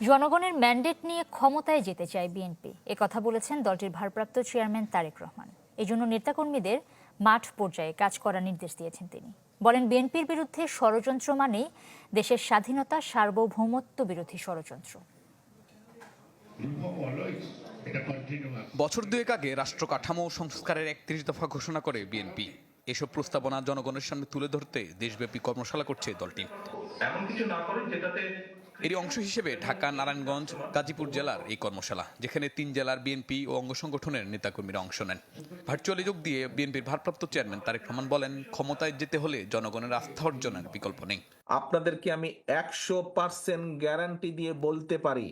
জনগণের ম্যান্ডেট নিয়ে ক্ষমতায় যেতে চায় বিএনপি, কথা বলেছেন দলটির ভারপ্রাপ্ত চেয়ারম্যান তারেক রহমান। এজন্য নেতাকর্মীদের মাঠ পর্যায়ে কাজ করার নির্দেশ দিয়েছেন তিনি। বলেন, বিএনপির বিরুদ্ধে ষড়যন্ত্র মানেই দেশের স্বাধীনতা, সার্বভৌমত্ব বিরোধী ষড়যন্ত্র। বছর দুয়েক আগে রাষ্ট্র কাঠামো সংস্কারের ৩১ দফা ঘোষণা করে বিএনপি। এসব প্রস্তাবনা জনগণের সামনে তুলে ধরতে দেশব্যাপী কর্মশালা করছে দলটি। এরই অংশ হিসেবে ঢাকা, নারায়ণগঞ্জ, গাজীপুর জেলার এই কর্মশালা, যেখানে ৩ জেলার বিএনপি ও অঙ্গ সংগঠনের নেতাকর্মীরা অংশ নেন। ভার্চুয়ালি যোগ দিয়ে বিএনপির ভারপ্রাপ্ত চেয়ারম্যান তারেক রহমান বলেন, ক্ষমতায় যেতে হলে জনগণের আস্থা অর্জনের বিকল্প নেই। আপনাদেরকে আমি ১০০% গ্যারান্টি দিয়ে বলতে পারি,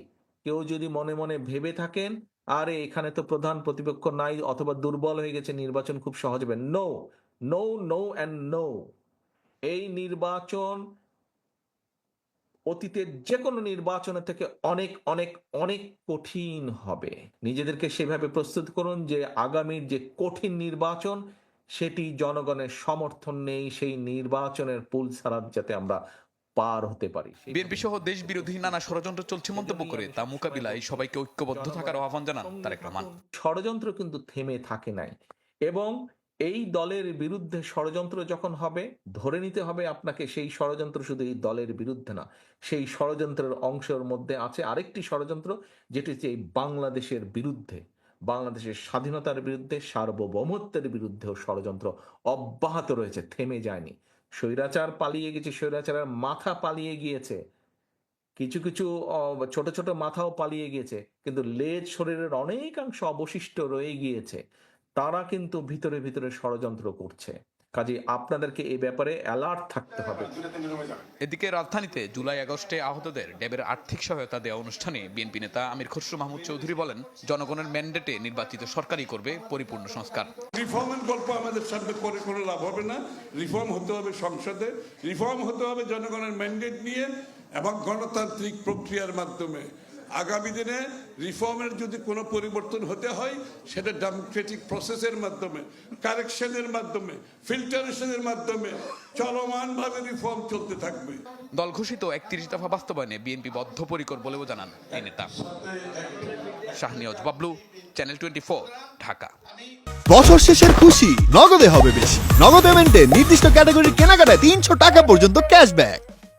কেউ যদি মনে মনে ভেবে থাকেন আরে এখানে তো প্রধান প্রতিপক্ষ নাই অথবা দুর্বল হয়ে গেছে, নির্বাচন খুব সহজ হবে, no no no and no. এই নির্বাচন অতীতের যে কোনো নির্বাচনের থেকে অনেক অনেক অনেক কঠিন হবে। নিজেদেরকে সেভাবে প্রস্তুত করুন যে আগামীর যে কঠিন নির্বাচন, সেটি জনগণের সমর্থন নেই, সেই নির্বাচনের পুল ছাড়া যাতে আমরা পার হতে পারি। বিএনপি সহ দেশ বিরোধী নানা ষড়যন্ত্র চলছে মন্তব্য করে তা মোকাবিলায় সবাইকে ঐক্যবদ্ধ থাকার আহ্বান জানান তারেক রহমান। ষড়যন্ত্র কিন্তু থেমে থাকে নাই, এবং এই দলের বিরুদ্ধে ষড়যন্ত্র যখন হবে, ধরে নিতে হবে আপনাকে সেই ষড়যন্ত্র শুধু এই দলের বিরুদ্ধে না, সেই ষড়যন্ত্রের অংশের মধ্যে আছে আরেকটি ষড়যন্ত্র, যেটি হচ্ছে এই বাংলাদেশের বিরুদ্ধে, বাংলাদেশের স্বাধীনতার বিরুদ্ধে, সার্বভৌমত্বের বিরুদ্ধেও ষড়যন্ত্র অব্যাহত রয়েছে, থেমে যায়নি। স্বৈরাচার পালিয়ে গেছে, স্বৈরাচারের মাথা পালিয়ে গিয়েছে, কিছু কিছু ছোট ছোট মাথাও পালিয়ে গিয়েছে, কিন্তু লেজ শরীরের অনেকাংশ অবশিষ্ট রয়ে গিয়েছে। তারা কিন্তু ভিতরে ভিতরে ষড়যন্ত্র করছে। কাজে আপনাদেরকে এই ব্যাপারে অ্যালার্ট থাকতে হবে। এদিকে রাজধানীতে জুলাই আগস্টে আহতদের ড্যাবের আর্থিক সহায়তা দেওয়া অনুষ্ঠানে বিএনপি নেতা আমির খসরু মাহমুদ চৌধুরী বলেন, জনগণের ম্যান্ডেটে নির্বাচিত সরকারই করবে পরিপূর্ণ সংস্কার। রিফর্মের গল্প আমাদের সামনে করে কোনো লাভ হবে না। রিফর্ম হতে হবে সংসদে, রিফর্ম হতে হবে জনগণের ম্যান্ডেট নিয়ে এবং গণতান্ত্রিক প্রক্রিয়ার মাধ্যমে। আগামী দিনে রিফর্মের যদি কোনো পরিবর্তন হতে হয়, সেটা ডেমোক্রেটিক প্রসেসের মাধ্যমে, কারেকশনের মাধ্যমে, ফিল্টারেশনের মাধ্যমে চলমানভাবে রিফর্ম চলতে থাকবে। দল ঘোষিত ৩১ দফা বাস্তবায়নে বিএনপি বদ্ধপরিকর বলেও জানান এই নেতা। শাহনিয়াজ বাবলু, চ্যানেল 24, ঢাকা। বছর শেষের খুশি নগদে হবে বেশি। নগদ পেমেন্টে নির্দিষ্ট ক্যাটাগরির কেনাকাটায় ৩০০ টাকা পর্যন্ত ক্যাশব্যাক।